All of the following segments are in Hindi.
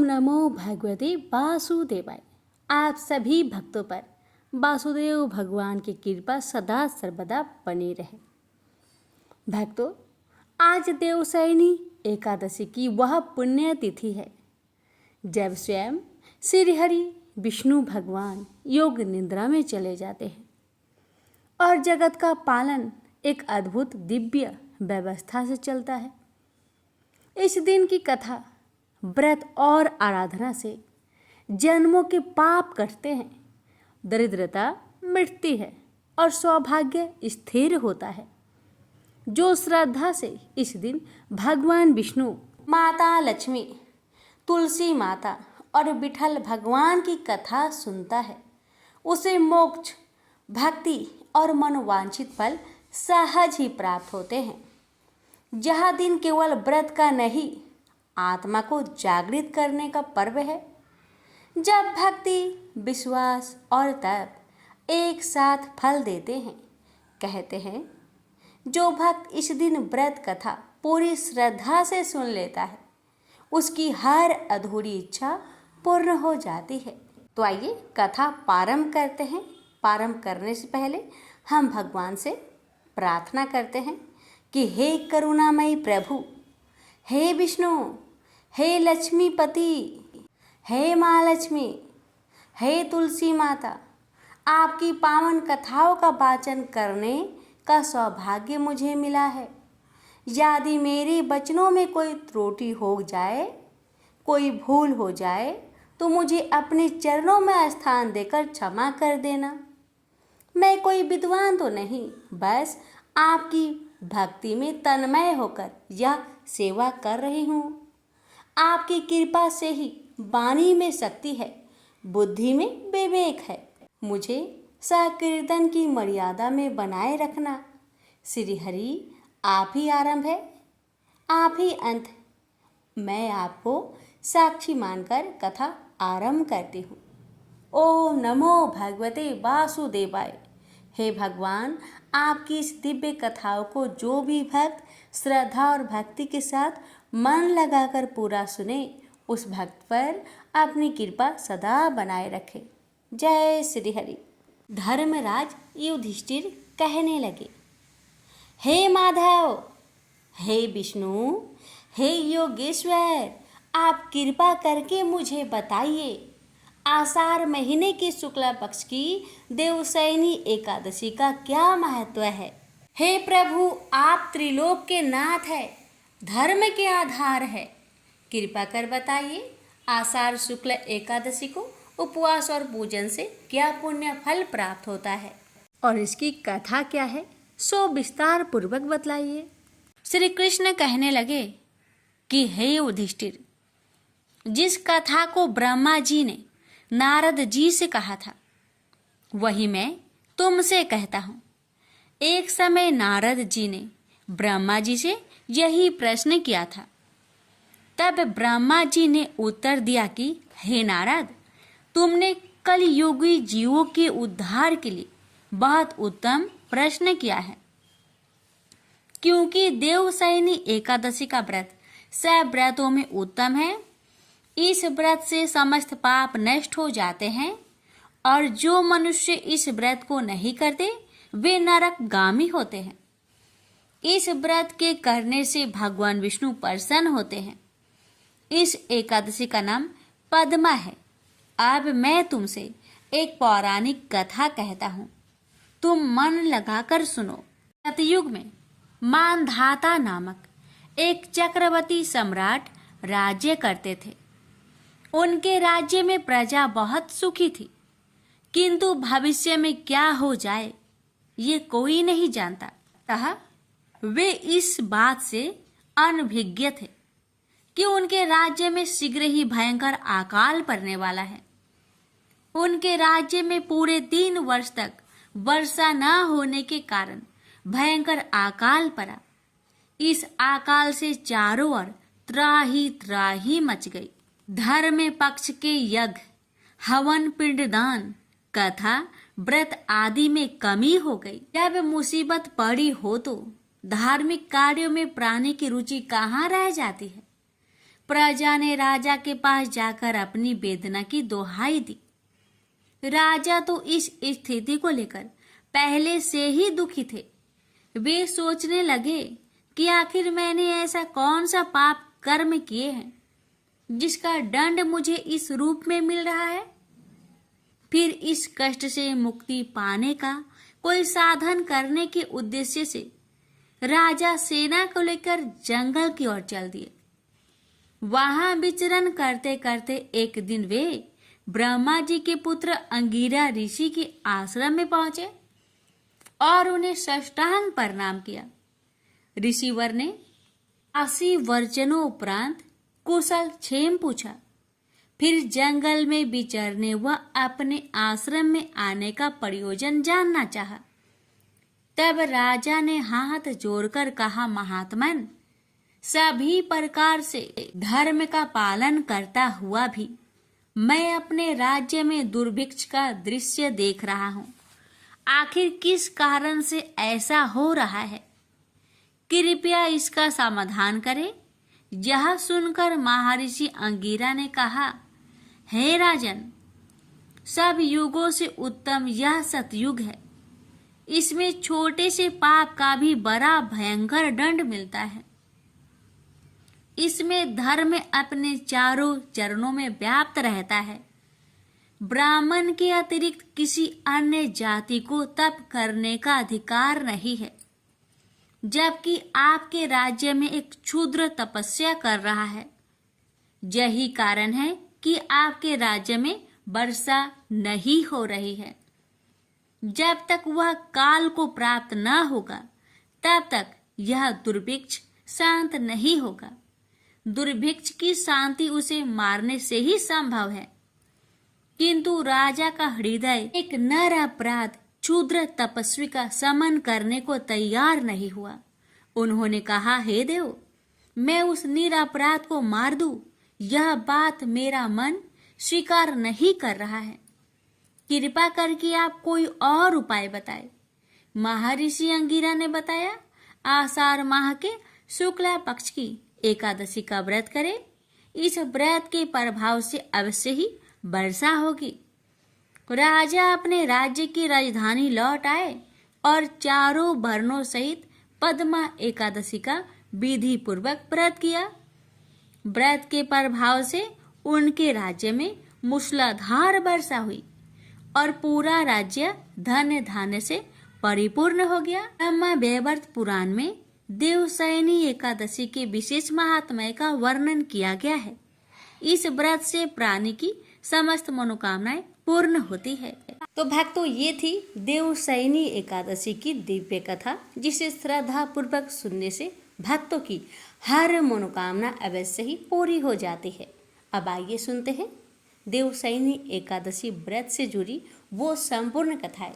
नमो भगवते वासुदेवाय। आप सभी भक्तों पर वासुदेव भगवान की कृपा सदा सर्वदा बनी रहे। भक्तों, आज देवशयनी एकादशी की वह पुण्य तिथि है जब स्वयं श्रीहरि विष्णु भगवान योग निद्रा में चले जाते हैं और जगत का पालन एक अद्भुत दिव्य व्यवस्था से चलता है। इस दिन की कथा व्रत और आराधना से जन्मों के पाप कटते हैं, दरिद्रता मिटती है और सौभाग्य स्थिर होता है। जो श्रद्धा से इस दिन भगवान विष्णु, माता लक्ष्मी, तुलसी माता और विठल भगवान की कथा सुनता है, उसे मोक्ष, भक्ति और मनोवांछित फल सहज ही प्राप्त होते हैं। यह दिन केवल व्रत का नहीं, आत्मा को जागृत करने का पर्व है। जब भक्ति, विश्वास और तप एक साथ फल देते हैं, कहते हैं जो भक्त इस दिन व्रत कथा पूरी श्रद्धा से सुन लेता है, उसकी हर अधूरी इच्छा पूर्ण हो जाती है। तो आइए कथा प्रारंभ करते हैं। प्रारंभ करने से पहले हम भगवान से प्रार्थना करते हैं कि हे करुणामयी प्रभु, हे विष्णु, हे लक्ष्मीपति, हे माँ लक्ष्मी, हे तुलसी माता, आपकी पावन कथाओं का वाचन करने का सौभाग्य मुझे मिला है। यदि मेरे वचनों में कोई त्रुटि हो जाए, कोई भूल हो जाए, तो मुझे अपने चरणों में स्थान देकर क्षमा कर देना। मैं कोई विद्वान तो नहीं, बस आपकी भक्ति में तन्मय होकर यह सेवा कर रही हूँ। आपकी कृपा से ही वाणी में शक्ति है, बुद्धि में विवेक है। मुझे संकीर्तन की मर्यादा में बनाए रखना। श्री हरि, आप ही आरंभ है, आप ही अंत। मैं आपको साक्षी मानकर कथा आरंभ करती हूँ। ओम नमो भगवते वासुदेवाय। हे भगवान, आपकी इस दिव्य कथाओं को जो भी भक्त श्रद्धा और भक्ति के साथ मन लगाकर पूरा सुने, उस भक्त पर अपनी कृपा सदा बनाए रखे। जय श्री हरि। धर्मराज युधिष्ठिर कहने लगे, हे माधव, हे विष्णु, हे योगेश्वर, आप कृपा करके मुझे बताइए, आषाढ़ महीने की शुक्ला पक्ष की देवशयनी एकादशी का क्या महत्व है। हे प्रभु, आप त्रिलोक के नाथ है, धर्म के आधार है। कृपा कर बताइए, आषाढ़ शुक्ल एकादशी को उपवास और पूजन से क्या पुण्य फल प्राप्त होता है और इसकी कथा क्या है, सो विस्तार पूर्वक बतलाइए। श्री कृष्ण कहने लगे कि हे युधिष्ठिर, जिस कथा को ब्रह्मा जी ने नारद जी से कहा था, वही मैं तुमसे कहता हूँ। एक समय नारद जी ने ब्रह्मा जी से यही प्रश्न किया था। तब ब्रह्मा जी ने उत्तर दिया कि हे नारद, तुमने कलयुगी जीवों के उद्धार के लिए बहुत उत्तम प्रश्न किया है, क्योंकि देवशयनी एकादशी का व्रत सब व्रतों में उत्तम है। इस व्रत से समस्त पाप नष्ट हो जाते हैं और जो मनुष्य इस व्रत को नहीं करते वे नरकगामी होते हैं। इस व्रत के करने से भगवान विष्णु प्रसन्न होते हैं। इस एकादशी का नाम पद्मा है। अब मैं तुमसे एक पौराणिक कथा कहता हूँ, तुम मन लगाकर सुनो। सतयुग में मानधाता नामक एक चक्रवर्ती सम्राट राज्य करते थे। उनके राज्य में प्रजा बहुत सुखी थी, किंतु भविष्य में क्या हो जाए ये कोई नहीं जानता। अतः वे इस बात से अनभिज्ञ थे कि उनके राज्य में शीघ्र ही भयंकर अकाल पड़ने वाला है। उनके राज्य में पूरे 3 वर्ष तक वर्षा न होने के कारण भयंकर अकाल पड़ा। इस अकाल से चारों ओर त्राही त्राही मच गई। धर्म पक्ष के यज्ञ, हवन, पिंडदान, कथा, व्रत आदि में कमी हो गई। जब मुसीबत पड़ी हो तो धार्मिक कार्यों में प्राणी की रुचि कहाँ रह जाती है। प्रजा ने राजा के पास जाकर अपनी वेदना की दोहाई दी। राजा तो इस स्थिति को लेकर पहले से ही दुखी थे। वे सोचने लगे कि आखिर मैंने ऐसा कौन सा पाप कर्म किए हैं जिसका दंड मुझे इस रूप में मिल रहा है। फिर इस कष्ट से मुक्ति पाने का कोई साधन करने के उद्देश्य से राजा सेना को लेकर जंगल की ओर चल दिए। वहां विचरण करते करते एक दिन वे ब्रह्मा जी के पुत्र अंगिरा ऋषि के आश्रम में पहुंचे और उन्हें साष्टांग प्रणाम किया। ऋषिवर ने 80 वर्जनों उपरांत कुशल क्षेम पूछा। फिर जंगल में विचरने व अपने आश्रम में आने का प्रयोजन जानना चाहा। तब राजा ने हाथ जोड़कर कहा, महात्मन, सभी प्रकार से धर्म का पालन करता हुआ भी मैं अपने राज्य में दुर्भिक्ष का दृश्य देख रहा हूँ। आखिर किस कारण से ऐसा हो रहा है? कृपया इसका समाधान करें। यह सुनकर महर्षि अंगिरा ने कहा, हे राजन, सब युगों से उत्तम यह सतयुग है। इसमें छोटे से पाप का भी बड़ा भयंकर दंड मिलता है। इसमें धर्म अपने चारों चरणों में व्याप्त रहता है। ब्राह्मण के अतिरिक्त किसी अन्य जाति को तप करने का अधिकार नहीं है, जबकि आपके राज्य में एक क्षुद्र तपस्या कर रहा है। यही कारण है कि आपके राज्य में वर्षा नहीं हो रही है। जब तक वह काल को प्राप्त न होगा तब तक यह दुर्भिक्ष शांत नहीं होगा। दुर्भिक्ष की शांति उसे मारने से ही संभव है। किंतु राजा का हृदय एक नर अपराध क्षुद्र तपस्वी का समन करने को तैयार नहीं हुआ। उन्होंने कहा, हे देव, मैं उस निरपराध को मार दूं, यह बात मेरा मन स्वीकार नहीं कर रहा है। कृपा करके आप कोई और उपाय बताए। महर्षि अंगिरा ने बताया, आषाढ़ माह के शुक्ला पक्ष की एकादशी का व्रत करें। इस व्रत के प्रभाव से अवश्य ही वर्षा होगी। राजा अपने राज्य की राजधानी लौट आए और चारों वर्णों सहित पद्मा एकादशी का विधि पूर्वक व्रत किया। व्रत के प्रभाव से उनके राज्य में मूसलाधार वर्षा हुई और पूरा राज्य धन्य धान्य से परिपूर्ण हो गया। ब्रह्मा वैवर्त पुराण में देवशयनी एकादशी के विशेष महात्म्य का वर्णन किया गया है। इस व्रत से प्राणी की समस्त मनोकामनाएं पूर्ण होती है। तो भक्तों, ये थी देवशयनी एकादशी की दिव्य कथा, जिसे श्रद्धा पूर्वक सुनने से भक्तों की हर मनोकामना अवश्य ही पूरी हो जाती है। अब आइए सुनते हैं देवशयनी एकादशी व्रत से जुड़ी वो संपूर्ण कथाएं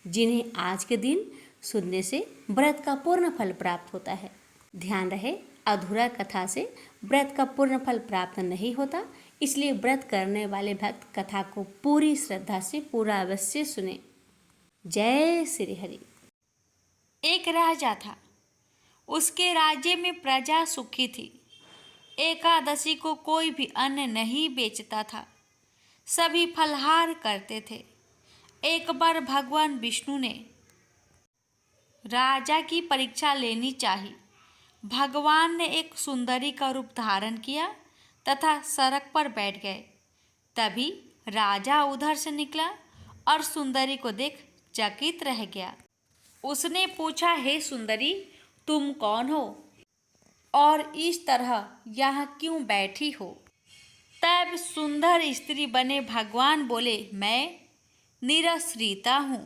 जिन्हें आज के दिन सुनने से व्रत का पूर्ण फल प्राप्त होता है। ध्यान रहे, अधूरा कथा से व्रत का पूर्ण फल प्राप्त नहीं होता, इसलिए व्रत करने वाले भक्त कथा को पूरी श्रद्धा से पूरा अवश्य सुने। जय श्री हरि। एक राजा था, उसके राज्य में प्रजा सुखी थी। एकादशी को कोई भी अन्न नहीं बेचता था, सभी फलहार करते थे। एक बार भगवान विष्णु ने राजा की परीक्षा लेनी चाहिए। भगवान ने एक सुंदरी का रूप धारण किया तथा सड़क पर बैठ गए। तभी राजा उधर से निकला और सुंदरी को देख चकित रह गया। उसने पूछा, हे सुंदरी, तुम कौन हो और इस तरह यहाँ क्यों बैठी हो? तब सुंदर स्त्री बने भगवान बोले, मैं निराश्रिता हूँ।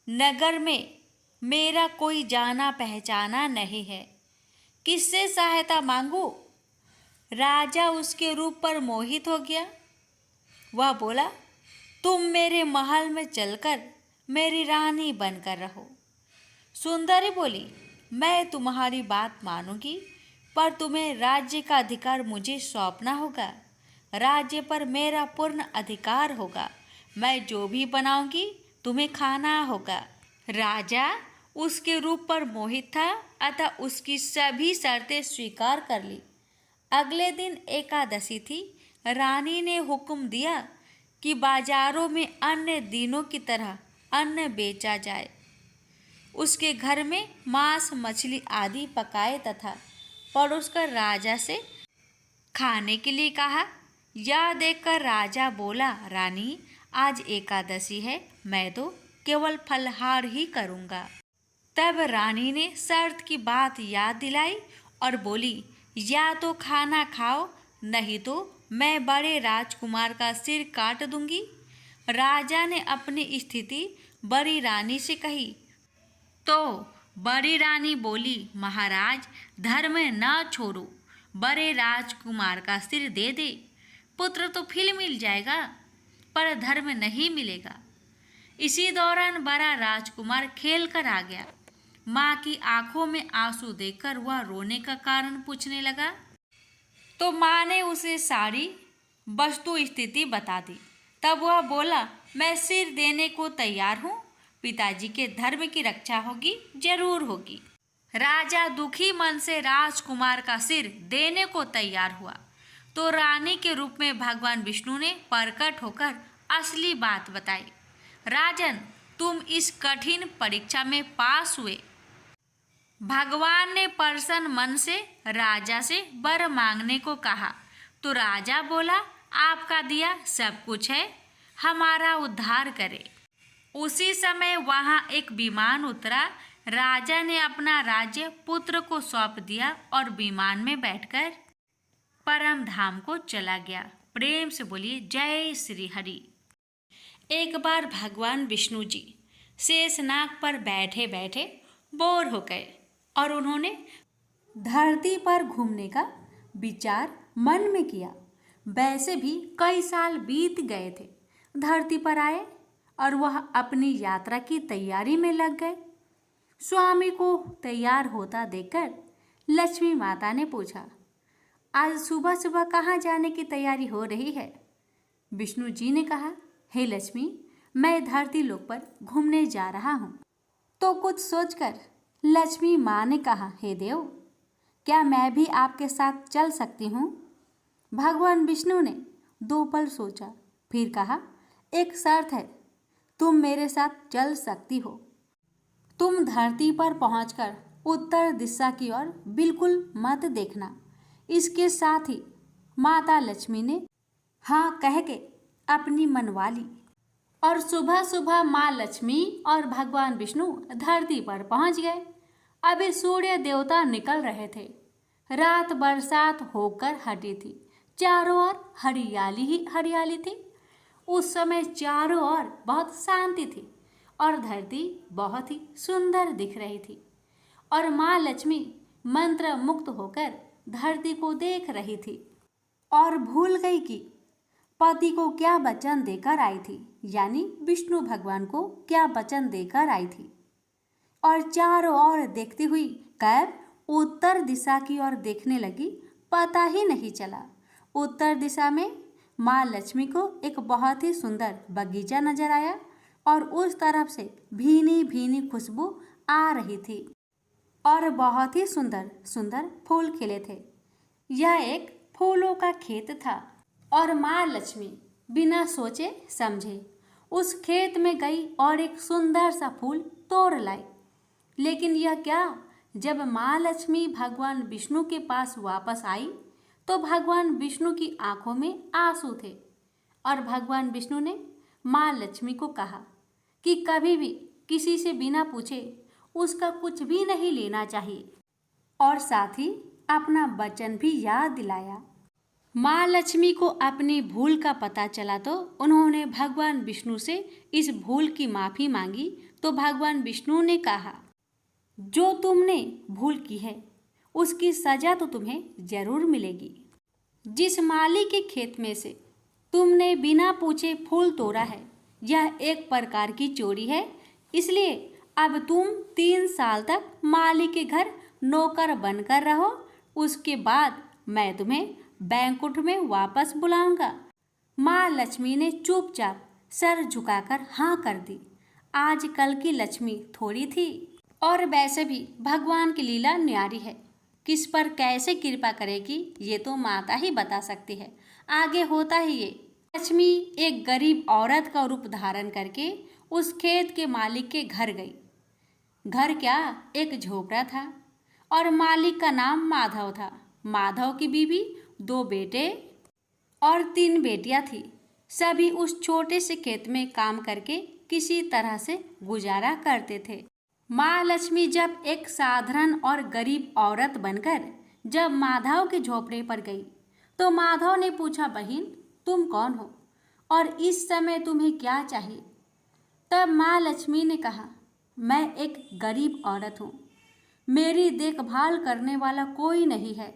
नगर में मेरा कोई जाना पहचाना नहीं है, किससे सहायता मांगू? राजा उसके रूप पर मोहित हो गया। वह बोला, तुम मेरे महल में चलकर मेरी रानी बनकर रहो। सुंदरी बोली, मैं तुम्हारी बात मानूंगी, पर तुम्हें राज्य का अधिकार मुझे सौंपना होगा। राज्य पर मेरा पूर्ण अधिकार होगा। मैं जो भी बनाऊंगी तुम्हें खाना होगा। राजा उसके रूप पर मोहित था, अतः उसकी सभी शर्तें स्वीकार कर ली। अगले दिन एकादशी थी। रानी ने हुक्म दिया कि बाजारों में अन्य दिनों की तरह अन्न बेचा जाए। उसके घर में मांस मछली आदि पकाए तथा परोसकर राजा से खाने के लिए कहा। यह देखकर राजा बोला, रानी आज एकादशी है, मैं तो केवल फलहार ही करूँगा। तब रानी ने शर्त की बात याद दिलाई और बोली, या तो खाना खाओ, नहीं तो मैं बड़े राजकुमार का सिर काट दूंगी। राजा ने अपनी स्थिति बड़ी रानी से कही तो बड़ी रानी बोली, महाराज धर्म न छोड़ो, बड़े राजकुमार का सिर दे दे। पुत्र तो फिर मिल जाएगा पर धर्म नहीं मिलेगा। इसी दौरान बड़ा राजकुमार खेल कर आ गया। माँ की आंखों में आंसू देखकर वह रोने का कारण पूछने लगा तो माँ ने उसे सारी वस्तु स्थिति बता दी। तब वह बोला, मैं सिर देने को तैयार हूँ, पिताजी के धर्म की रक्षा होगी, जरूर होगी। राजा दुखी मन से राजकुमार का सिर देने को तैयार हुआ तो रानी के रूप में भगवान विष्णु ने प्रकट होकर असली बात बताई। राजन, तुम इस कठिन परीक्षा में पास हुए। भगवान ने प्रसन्न मन से राजा से वर मांगने को कहा तो राजा बोला, आपका दिया सब कुछ है, हमारा उद्धार करे। उसी समय वहां एक विमान उतरा। राजा ने अपना राज्य पुत्र को सौंप दिया और विमान में बैठकर परम धाम को चला गया। प्रेम से बोलिए जय श्री हरि। एक बार भगवान विष्णु जी शेषनाग पर बैठे बैठे बोर हो गए और उन्होंने धरती पर घूमने का विचार मन में किया। वैसे भी कई साल बीत गए थे। धरती पर आए और वह अपनी यात्रा की तैयारी में लग गए। स्वामी को तैयार होता देखकर लक्ष्मी माता ने पूछा, आज सुबह सुबह कहाँ जाने की तैयारी हो रही है? विष्णु जी ने कहा, हे लक्ष्मी, मैं धरती लोक पर घूमने जा रहा हूँ। तो कुछ सोचकर लक्ष्मी माँ ने कहा, हे देव, क्या मैं भी आपके साथ चल सकती हूँ? भगवान विष्णु ने 2 पल सोचा, फिर कहा, एक शर्त है, तुम मेरे साथ चल सकती हो। तुम धरती पर पहुंचकर उत्तर दिशा की ओर बिल्कुल मत देखना। इसके साथ ही माता लक्ष्मी ने हाँ कह के अपनी मनवा ली और सुबह सुबह माँ लक्ष्मी और भगवान विष्णु धरती पर पहुंच गए। अभी सूर्य देवता निकल रहे थे। रात बरसात होकर हटी थी। चारों ओर हरियाली ही हरियाली थी। उस समय चारों ओर बहुत शांति थी और धरती बहुत ही सुंदर दिख रही थी और माँ लक्ष्मी मंत्र मुक्त होकर धरती को देख रही थी और भूल गई कि पति को क्या वचन देकर आई थी, यानी विष्णु भगवान को क्या वचन देकर आई थी। और चारों ओर देखती हुई कब उत्तर दिशा की ओर देखने लगी, पता ही नहीं चला। उत्तर दिशा में माँ लक्ष्मी को एक बहुत ही सुंदर बगीचा नजर आया और उस तरफ से भीनी भीनी खुशबू आ रही थी और बहुत ही सुंदर सुंदर फूल खिले थे। यह एक फूलों का खेत था और माँ लक्ष्मी बिना सोचे समझे उस खेत में गई और एक सुंदर सा फूल तोड़ लाई। लेकिन यह क्या, जब माँ लक्ष्मी भगवान विष्णु के पास वापस आई तो भगवान विष्णु की आंखों में आंसू थे और भगवान विष्णु ने माँ लक्ष्मी को कहा कि कभी भी किसी से बिना पूछे उसका कुछ भी नहीं लेना चाहिए और साथ ही अपना वचन भी याद दिलाया। माँ लक्ष्मी को अपनी भूल का पता चला तो उन्होंने भगवान विष्णु से इस भूल की माफ़ी मांगी तो भगवान विष्णु ने कहा, जो तुमने भूल की है उसकी सजा तो तुम्हें जरूर मिलेगी। जिस माली के खेत में से तुमने बिना पूछे फूल तोड़ा है, यह एक प्रकार की चोरी है। इसलिए अब तुम 3 साल तक माली के घर नौकर बनकर रहो। उसके बाद मैं तुम्हें बैंकुट में वापस बुलाऊंगा। माँ लक्ष्मी ने चुपचाप सर झुकाकर हाँ कर दी। आजकल की लक्ष्मी थोड़ी थी और वैसे भी भगवान की लीला न्यारी है। किस पर कैसे कृपा करेगी ये तो माता ही बता सकती है। आगे होता ही ये, लक्ष्मी एक गरीब औरत का रूप धारण करके उस खेत के मालिक के घर गई। घर क्या, एक झोपड़ा था और मालिक का नाम माधव था। माधव की बीवी, 2 बेटे और 3 बेटियां थी। सभी उस छोटे से खेत में काम करके किसी तरह से गुजारा करते थे। माँ लक्ष्मी जब एक साधारण और गरीब औरत बनकर जब माधव के झोपड़े पर गई तो माधव ने पूछा, बहन तुम कौन हो और इस समय तुम्हें क्या चाहिए? तब माँ लक्ष्मी ने कहा, मैं एक गरीब औरत हूँ, मेरी देखभाल करने वाला कोई नहीं है।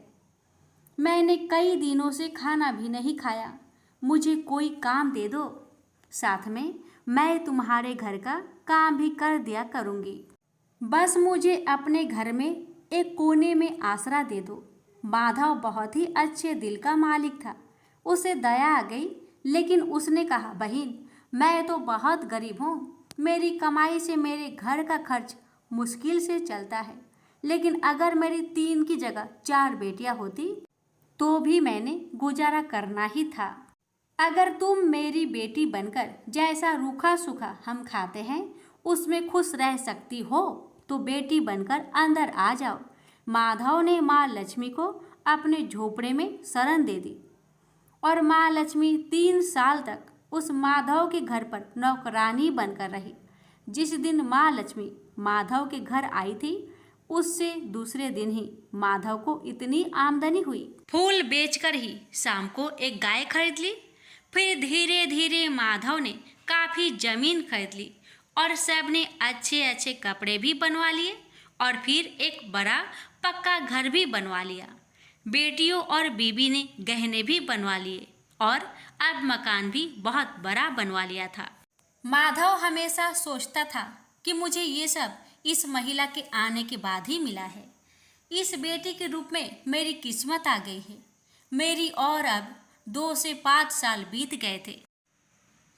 मैंने कई दिनों से खाना भी नहीं खाया, मुझे कोई काम दे दो, साथ में मैं तुम्हारे घर का काम भी कर दिया करूँगी। बस मुझे अपने घर में एक कोने में आसरा दे दो। माधव बहुत ही अच्छे दिल का मालिक था, उसे दया आ गई, लेकिन उसने कहा, बहन मैं तो बहुत गरीब हूँ, मेरी कमाई से मेरे घर का खर्च मुश्किल से चलता है, लेकिन अगर मेरी 3 की जगह 4 बेटियां होती तो भी मैंने गुजारा करना ही था। अगर तुम मेरी बेटी बनकर जैसा रूखा सूखा हम खाते हैं उसमें खुश रह सकती हो तो बेटी बनकर अंदर आ जाओ। माधव ने माँ लक्ष्मी को अपने झोपड़े में शरण दे दी और माँ लक्ष्मी 3 साल तक उस माधव के घर पर नौकरानी बनकर रही। जिस दिन माँ लक्ष्मी माधव के घर आई थी उससे दूसरे दिन ही माधव को इतनी आमदनी हुई, फूल बेचकर ही शाम को एक गाय खरीद ली। फिर धीरे धीरे माधव ने काफ़ी जमीन खरीद ली और सबने अच्छे अच्छे कपड़े भी बनवा लिए और फिर एक बड़ा पक्का घर भी बनवा लिया। बेटियों और बीबी ने गहने भी बनवा लिए और अब मकान भी बहुत बड़ा बनवा लिया था। माधव हमेशा सोचता था कि मुझे ये सब इस महिला के आने के बाद ही मिला है। इस बेटी के रूप में मेरी किस्मत आ गई है। मेरी और अब 2 से 5 साल बीत गए थे,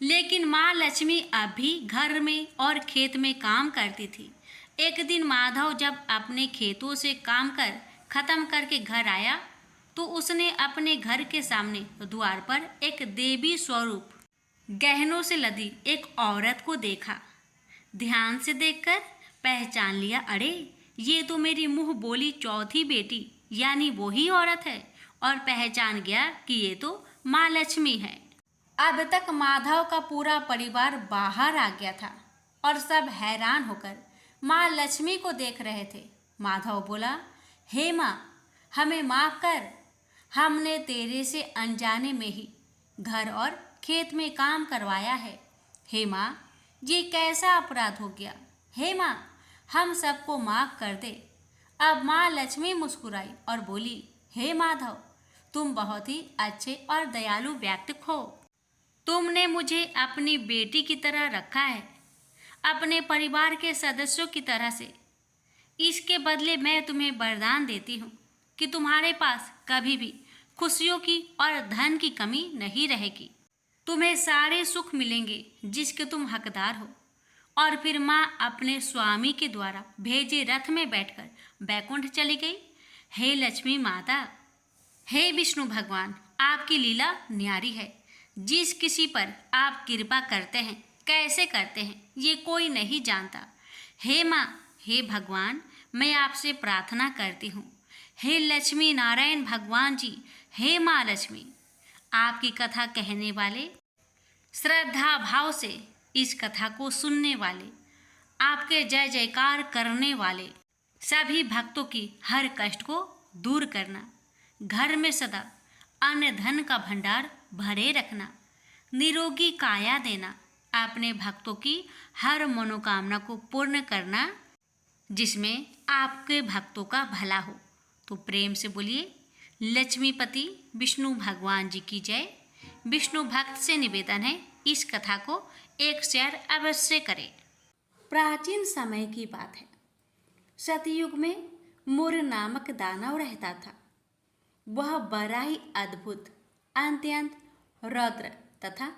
लेकिन माँ लक्ष्मी अब भी घर में और खेत में काम करती थी। एक दिन माधव जब अपने खेतों से काम कर खत्म करके घर आया तो उसने अपने घर के सामने द्वार पर एक देवी स्वरूप गहनों से लदी एक औरत को देखा। ध्यान से देखकर पहचान लिया, अरे ये तो मेरी मुंह बोली चौथी बेटी यानी वही औरत है, और पहचान गया कि ये तो माँ लक्ष्मी है। अब तक माधव का पूरा परिवार बाहर आ गया था और सब हैरान होकर माँ लक्ष्मी को देख रहे थे। माधव बोला, हे माँ हमें माफ़ कर, हमने तेरे से अनजाने में ही घर और खेत में काम करवाया है। हे माँ ये कैसा अपराध हो गया, हे माँ हम सबको माफ़ कर दे। अब माँ लक्ष्मी मुस्कुराई और बोली, हे माधव तुम बहुत ही अच्छे और दयालु व्यक्ति हो। तुमने मुझे अपनी बेटी की तरह रखा है, अपने परिवार के सदस्यों की तरह से। इसके बदले मैं तुम्हें वरदान देती हूँ कि तुम्हारे पास कभी भी खुशियों की और धन की कमी नहीं रहेगी। तुम्हें सारे सुख मिलेंगे जिसके तुम हकदार हो। और फिर माँ अपने स्वामी के द्वारा भेजे रथ में बैठकर बैकुंठ चली गई। हे लक्ष्मी माता, हे विष्णु भगवान, आपकी लीला न्यारी है। जिस किसी पर आप कृपा करते हैं, कैसे करते हैं ये कोई नहीं जानता। हे माँ, हे भगवान, मैं आपसे प्रार्थना करती हूँ। हे लक्ष्मी नारायण भगवान जी, हे माँ लक्ष्मी, आपकी कथा कहने वाले, श्रद्धा भाव से इस कथा को सुनने वाले, आपके जय जयकार करने वाले सभी भक्तों की हर कष्ट को दूर करना, घर में सदा अन्न धन का भंडार भरे रखना, निरोगी काया देना, अपने भक्तों की हर मनोकामना को पूर्ण करना जिसमें आपके भक्तों का भला हो। तो प्रेम से बोलिए लक्ष्मीपति विष्णु भगवान जी की जय। विष्णु भक्त से निवेदन है इस कथा को एक शेयर अवश्य करें। प्राचीन समय की बात है। सतयुग में मुर नामक दानव रहता था। वह बड़ा ही अद्भुत, अत्यंत रौद्र तथा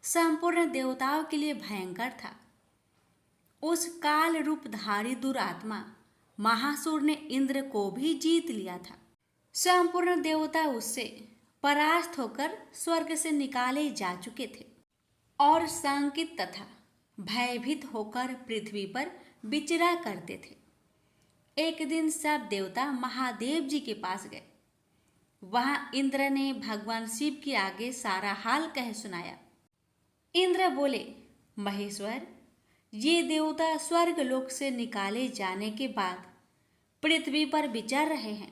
संपूर्ण देवताओं के लिए भयंकर था। उस काल रूपधारी दुरात्मा महासुर ने इंद्र को भी जीत लिया था। संपूर्ण देवता उससे परास्त होकर स्वर्ग से निकाले जा चुके थे और शंकित तथा भयभीत होकर पृथ्वी पर विचरा करते थे। एक दिन सब देवता महादेव जी के पास गए। वहां इंद्र ने भगवान शिव के आगे सारा हाल कह सुनाया। इंद्र बोले, महेश्वर, ये देवता स्वर्ग लोक से निकाले जाने के बाद पृथ्वी पर विचर रहे हैं।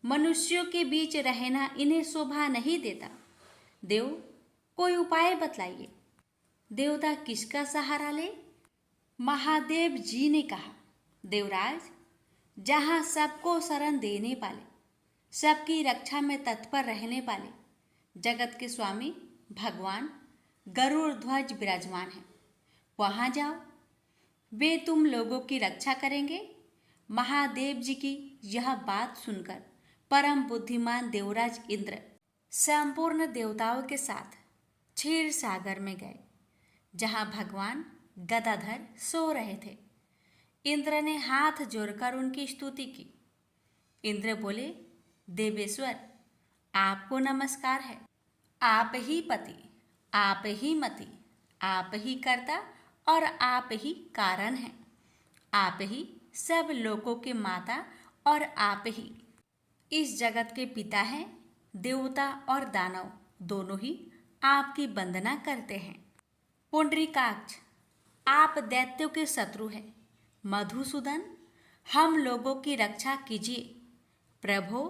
मनुष्यों के बीच रहना इन्हें शोभा नहीं देता। देव, कोई उपाय बतलाइए। देवता किसका सहारा ले? महादेव जी ने कहा, देवराज, जहाँ सबको शरण देने वाले, सबकी रक्षा में तत्पर रहने वाले जगत के स्वामी भगवान गरुड़ ध्वज विराजमान हैं, वहाँ जाओ। वे तुम लोगों की रक्षा करेंगे। महादेव जी की यह बात सुनकर परम बुद्धिमान देवराज इंद्र संपूर्ण देवताओं के साथ क्षीर सागर में गए, जहाँ भगवान गदाधर सो रहे थे। इंद्र ने हाथ जोड़कर उनकी स्तुति की। इंद्र बोले, देवेश्वर, आपको नमस्कार है। आप ही पति, आप ही मति, आप ही कर्ता और आप ही कारण हैं। आप ही सब लोगों के माता और आप ही इस जगत के पिता हैं। देवता और दानव दोनों ही आपकी वंदना करते हैं। पुंडरीकाक्ष, आप दैत्यों के शत्रु हैं। मधुसूदन, हम लोगों की रक्षा कीजिए। प्रभो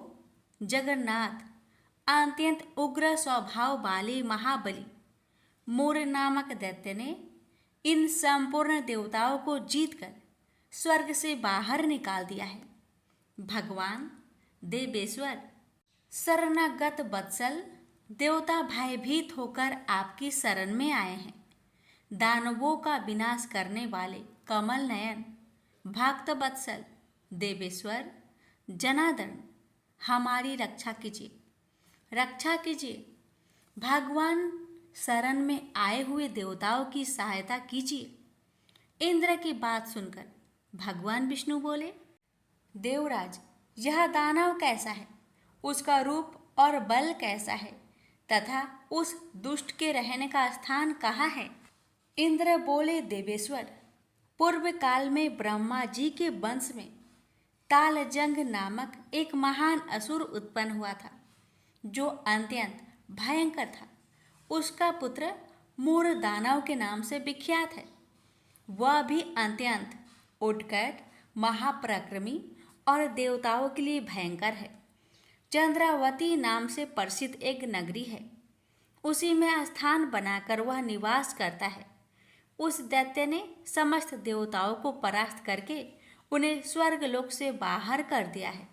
जगन्नाथ, अत्यंत उग्र स्वभाव वाले महाबली मूर नामक दैत्य ने इन संपूर्ण देवताओं को जीतकर स्वर्ग से बाहर निकाल दिया है। भगवान देवेश्वर, शरणागत वत्सल देवता भयभीत होकर आपकी शरण में आए हैं। दानवों का विनाश करने वाले कमल नयन भक्त वत्सल देवेश्वर जनार्दन, हमारी रक्षा कीजिए, रक्षा कीजिए। भगवान शरण में आए हुए देवताओं की सहायता कीजिए। इंद्र की बात सुनकर भगवान विष्णु बोले, देवराज, यह दानव कैसा है, उसका रूप और बल कैसा है, तथा उस दुष्ट के रहने का स्थान कहाँ है? इंद्र बोले, देवेश्वर, पूर्व काल में ब्रह्मा जी के वंश में तालजंग नामक एक महान असुर उत्पन्न हुआ था, जो अत्यंत भयंकर था। उसका पुत्र मूर दानव के नाम से विख्यात है। वह भी अत्यंत उत्कट, महापराक्रमी और देवताओं के लिए भयंकर है। चंद्रावती नाम से प्रसिद्ध एक नगरी है, उसी में स्थान बनाकर वह निवास करता है। उस दैत्य ने समस्त देवताओं को परास्त करके उन्हें स्वर्गलोक से बाहर कर दिया है।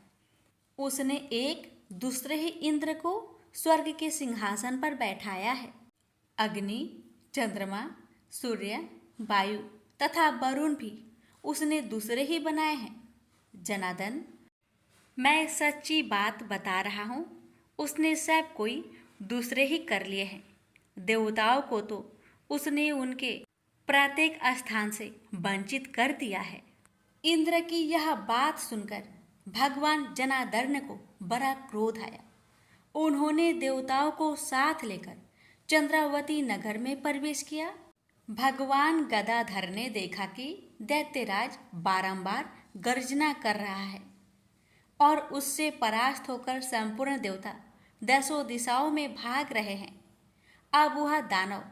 उसने एक दूसरे ही इंद्र को स्वर्ग के सिंहासन पर बैठाया है। अग्नि, चंद्रमा, सूर्य, वायु तथा वरुण भी उसने दूसरे ही बनाए हैं। जनार्दन, मैं सच्ची बात बता रहा हूँ, उसने सब कोई दूसरे ही कर लिए हैं। देवताओं को तो उसने उनके प्रत्येक स्थान से वंचित कर दिया है। इंद्र की यह बात सुनकर भगवान जनार्दन को बड़ा क्रोध आया। उन्होंने देवताओं को साथ लेकर चंद्रावती नगर में प्रवेश किया। भगवान गदाधर ने देखा कि दैत्यराज बारंबार गर्जना कर रहा है और उससे परास्त होकर संपूर्ण देवता दसों दिशाओं में भाग रहे हैं। अब वह दानव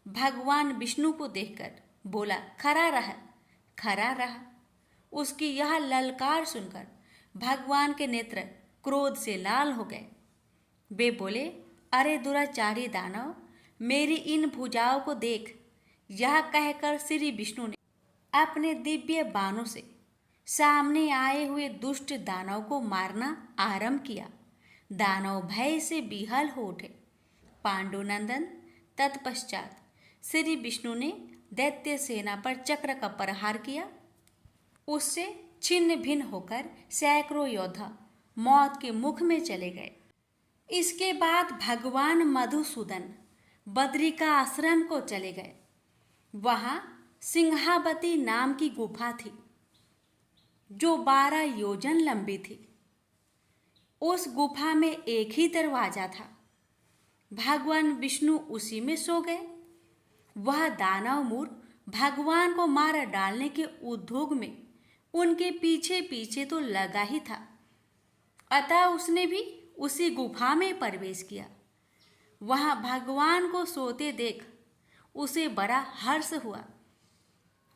भगवान विष्णु को देखकर बोला, खड़ा रह, खड़ा रहा। उसकी यह ललकार सुनकर भगवान के नेत्र क्रोध से लाल हो गए। वे बोले, अरे दुराचारी दानव, मेरी इन भुजाओं को देख। यह कहकर श्री विष्णु ने अपने दिव्य बाणों से सामने आए हुए दुष्ट दानव को मारना आरंभ किया। दानव भय से विहल हो उठे। पांडुनंदन, तत्पश्चात श्री विष्णु ने दैत्य सेना पर चक्र का प्रहार किया। उससे छिन्न भिन्न होकर सैकड़ों योद्धा मौत के मुख में चले गए। इसके बाद भगवान मधुसूदन बद्रिका आश्रम को चले गए। वहाँ सिंहावती नाम की गुफा थी। जो 12 योजन लंबी थी। उस गुफा में एक ही दरवाजा था। भगवान विष्णु उसी में सो गए। वह दानव मूर भगवान को मार डालने के उद्योग में उनके पीछे पीछे तो लगा ही था। अतः उसने भी उसी गुफा में प्रवेश किया। वहां भगवान को सोते देख उसे बड़ा हर्ष हुआ।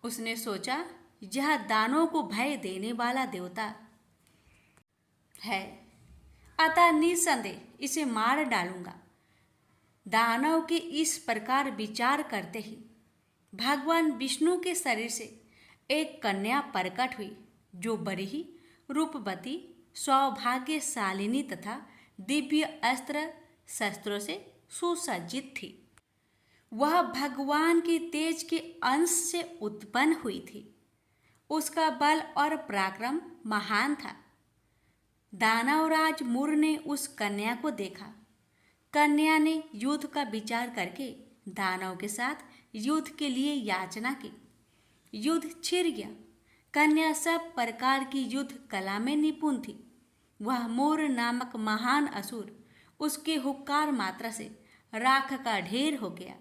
उसने सोचा, यह दानों को भय देने वाला देवता है, अतः निसंदेह इसे मार डालूंगा। दानव के इस प्रकार विचार करते ही भगवान विष्णु के शरीर से एक कन्या प्रकट हुई, जो बड़ी ही रूपवती, सौभाग्यशालिनी तथा दिव्य अस्त्र शस्त्रों से सुसज्जित थी। वह भगवान के तेज के अंश से उत्पन्न हुई थी। उसका बल और पराक्रम महान था। दानवराज मुर ने उस कन्या को देखा। कन्या ने युद्ध का विचार करके दानव के साथ युद्ध के लिए याचना की। युद्ध छिड़ गया। कन्या सब प्रकार की युद्ध कला में निपुण थी। वह मोर नामक महान असुर उसके हुक्कार मात्रा से राख का ढेर हो गया।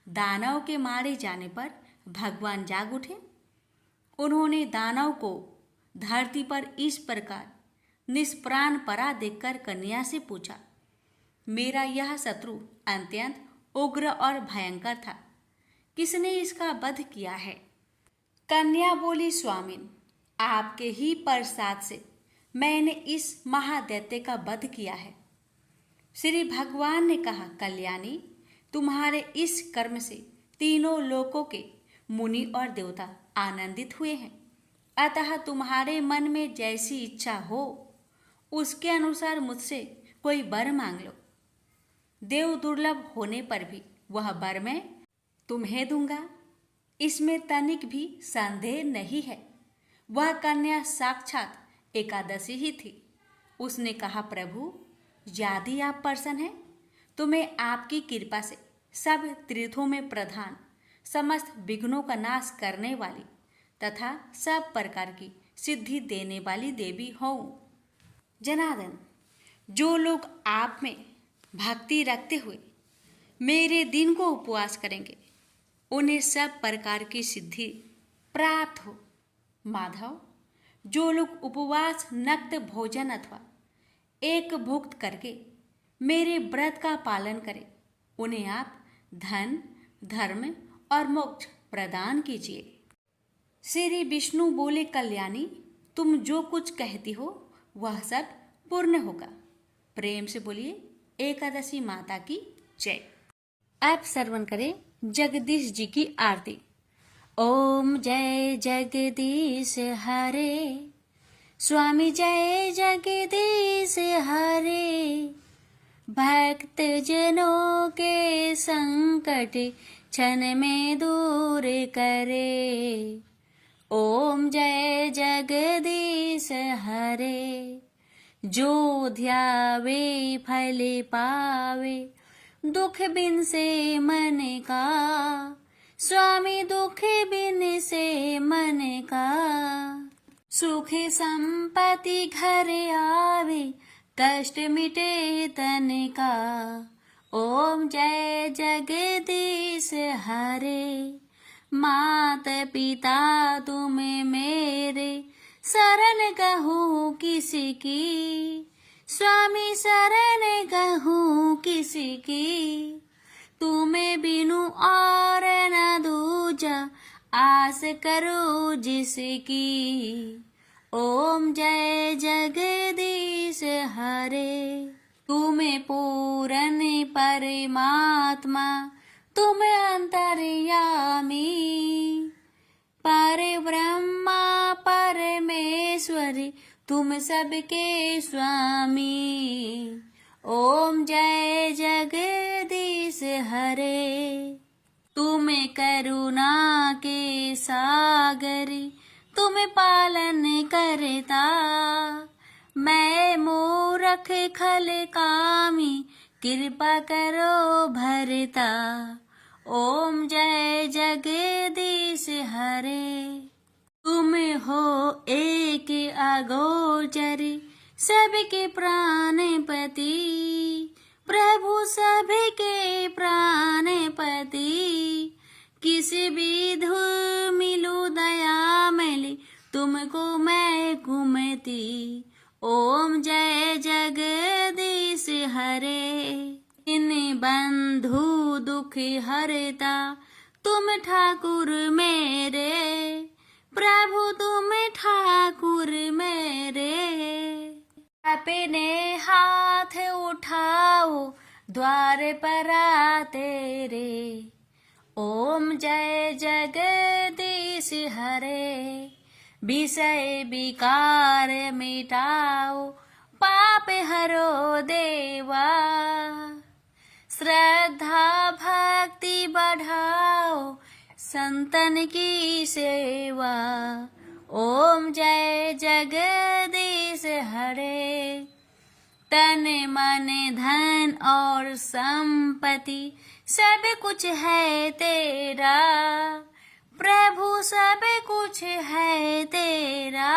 दानव के मारे जाने पर भगवान जाग उठे। उन्होंने दानव को धरती पर इस प्रकार निष्प्राण पड़ा देखकर कन्या से पूछा, मेरा यह शत्रु अत्यंत उग्र और भयंकर था, किसने इसका वध किया है? कन्या बोली, स्वामिन, आपके ही प्रसाद से मैंने इस महादैत्य का वध किया है। श्री भगवान ने कहा, कल्याणी, तुम्हारे इस कर्म से तीनों लोकों के मुनि और देवता आनंदित हुए हैं। अतः तुम्हारे मन में जैसी इच्छा हो उसके अनुसार मुझसे कोई वर मांग लो। देव दुर्लभ होने पर भी वह वर मैं तुम्हें दूंगा, इसमें तनिक भी संदेह नहीं है। वह कन्या साक्षात एकादशी ही थी। उसने कहा, प्रभु, यदि आप प्रसन्न हैं तो मैं आपकी कृपा से सब तीर्थों में प्रधान, समस्त विघ्नों का नाश करने वाली तथा सब प्रकार की सिद्धि देने वाली देवी हूँ। जनार्दन, जो लोग आप में भक्ति रखते हुए मेरे दिन को उपवास करेंगे उन्हें सब प्रकार की सिद्धि प्राप्त हो। माधव, जो लोग उपवास, नक्त भोजन अथवा एक भुक्त करके मेरे व्रत का पालन करें उन्हें आप धन, धर्म और मोक्ष प्रदान कीजिए। श्री विष्णु बोले, कल्याणी, तुम जो कुछ कहती हो वह सब पूर्ण होगा। प्रेम से बोलिए, एकादशी माता की जय। आप श्रवण करें जगदीश जी की आरती। ओम जय जगदीश हरे, स्वामी जय जगदीश हरे। भक्त जनों के संकट क्षण में दूर करे। ओम जय जगदीश हरे। जो ध्यावे फल पावे, दुख बिन से मन का। स्वामी दुख बिन से मन का। सुख संपत्ति घर आवे, कष्ट मिटे तन का। ओम जय जगदीश हरे। मात पिता तुम मेरे, शरण कहूँ किसकी। स्वामी शरण कहूँ किसकी। तुम्हें बिनु और न दूजा, आस करो जिसकी। ओम जय जगदीश हरे। तुम्हें पूर्ण परमात्मा, तुम अंतर्यामी। पर ब्रह्मा परमेश्वरी, तुम सबके स्वामी। ओम जय जगदीश हरे। तुम करुणा के सागरी, तुम पालन करता। मैं मूरख खल कामी, कृपा करो भरता। ओम जय जगदीश हरे। तुम तुम हो एक अगोचर सबके प्राणपति, प्रभु सबके प्राणपति। किस विधु मिलूं दया मिली तुमको मैं कुमति, ओम जय जगदीश हरे। इन बंधु दुख हरता तुम ठाकुर मेरे, प्रभु तुम ठाकुर मेरे। अपने हाथ उठाओ द्वार पर तेरे, ओम जय जगदीश हरे। विषय विकार मिटाओ पाप हरो देवा, श्रद्धा भक्ति बढ़ाओ संतन की सेवा, ओम जय जगदीश हरे। तन मन धन और संपत्ति सब कुछ है तेरा, प्रभु सब कुछ है तेरा।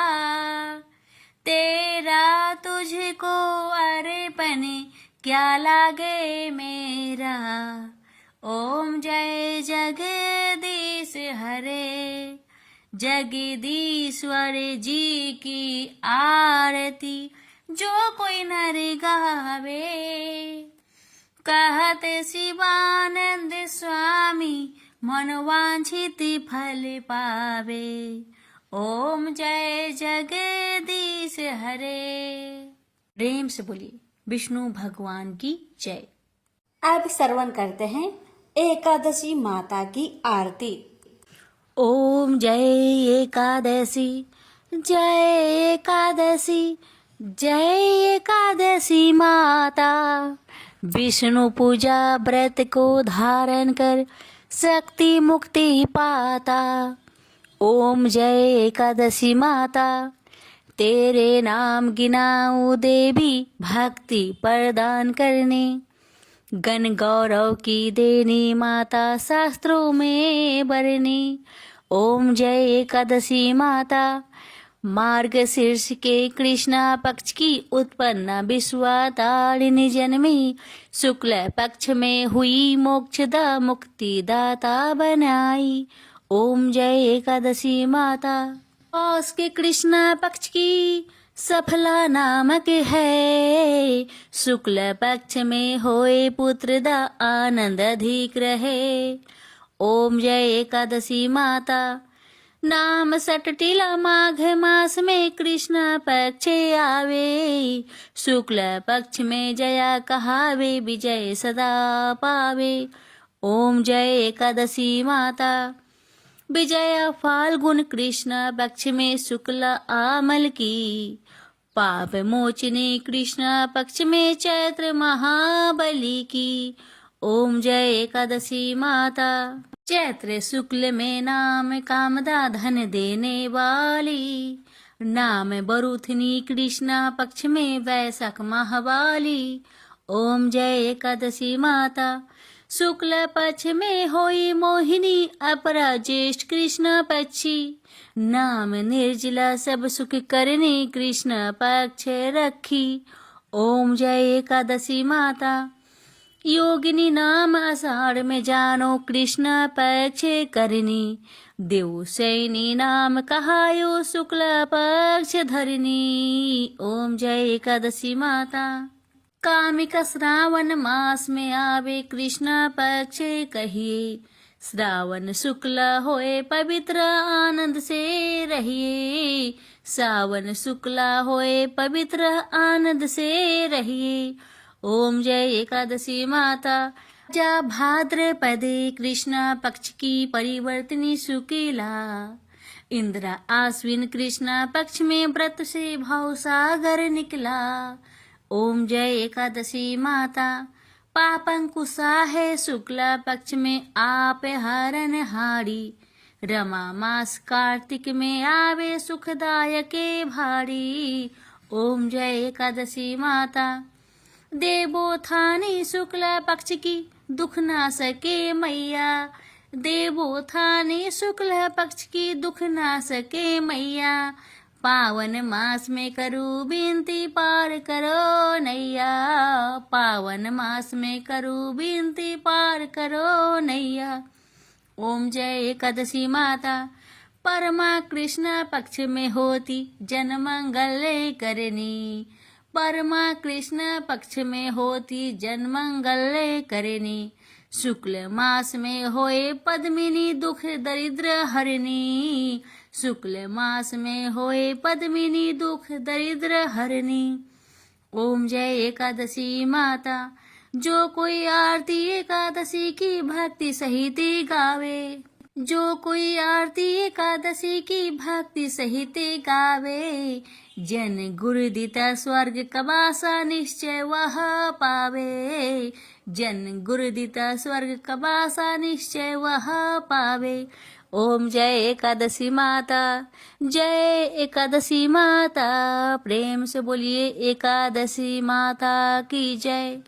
तेरा तुझको अर्पण क्या लागे मेरा, ओम जय जगदीश हरे। जगदीश्वर जी की आरती जो कोई नर गावे, कहत शिवानंद स्वामी मनोवांछित फल पावे, ओम जय जगदीश हरे। प्रेम से बोलिए विष्णु भगवान की जय। अब श्रवण करते हैं एकादशी माता की आरती। ओम जय एकादशी, जय एकादशी, जय एकादशी माता। विष्णु पूजा व्रत को धारण कर शक्ति मुक्ति पाता। ओम जय एकादशी माता, तेरे नाम गिनाऊं देवी भक्ति प्रदान करने। गण गौरव की देनी माता शास्त्रों में बरनी। ओम जय एकादशी माता, मार्गशीर्ष के कृष्णा पक्ष की उत्पन्न विश्वातारिणी जन्मी, शुक्ल पक्ष में हुई मोक्षदा मुक्ति दाता बनाई। ओम जय एकादशी माता, पौष के कृष्णा पक्ष की सफला नामक है, शुक्ल पक्ष में होए पुत्र दा आनंद अधिक रहे। ओम जय एकादशी माता, नाम सटटिला माघ मास में कृष्ण पक्ष आवे, शुक्ल पक्ष में जया कहावे विजय सदा पावे। ओम जय एकादशी माता, विजया फाल्गुन कृष्ण पक्ष में शुक्ल आमल की, पाप मोचनी कृष्ण पक्ष में चैत्र महाबली की। ओम जय एकादशी माता, चैत्र शुक्ल में नाम कामदा धन देने वाली, नाम बरुथनी कृष्ण पक्ष में वैशाख महावाली। ओम जय एकादशी माता, शुक्ल पक्ष में होई मोहिनी अपरा ज्येष्ठ कृष्ण पक्षी, नाम निर्जला सब सुख करने कृष्ण पक्ष रखी। ओम जय एकादशी माता, योगिनी नाम आषाढ़ में जानो कृष्ण पक्ष करनी, देव सैनी नाम कहायो शुक्ल पक्ष धरनी। ओम जय एकादशी माता, कामिका श्रावण मास में आवे कृष्ण पक्ष कहिए, श्रावण शुक्ल होए पवित्र आनंद से रहिए, सावन शुक्ल होए पवित्र आनंद से रहिए। ओम जय एकादशी माता, जा भाद्रपदे कृष्ण पक्ष की परिवर्तनी शुक्ला, इंद्र आश्विन कृष्ण पक्ष में व्रत से भाव सागर निकला। ओम जय एकादशी माता, पापंकुशा है शुक्ला पक्ष में आप हरण हारी, रमा मास कार्तिक में आवे सुखदायक भारी। ओम जय एकादशी माता, देवोत्थानी शुक्ला पक्ष की दुख ना सके मैया, देवोत्थाने शुक्ल पक्ष की दुख ना सके मैया, पावन मास में करूँ विनती पार करो नैया, पावन मास में करूँ विनती पार करो नैया। ओम जय एकादशी माता, परमा कृष्ण पक्ष में होती जन मंगल करनी, परमा कृष्ण पक्ष में होती जन मंगल करनी, शुक्ल मास में होए पद्मिनी दुख दरिद्र हरनी, शुक्ल मास में होए पद्मिनी दुख दरिद्र हरनी। ओम जय एकादशी माता, जो कोई आरती एकादशी की भक्ति सहित गावे, जो कोई आरती एकादशी की भक्ति सहित गावे, जन गुरुदिता स्वर्ग कबासा निश्चय वह पावे, जन गुरुदिता स्वर्ग कबासा निश्चय वह पावे। ओम जय एकादशी माता, जय एकादशी माता, प्रेम से बोलिए एकादशी माता की जय।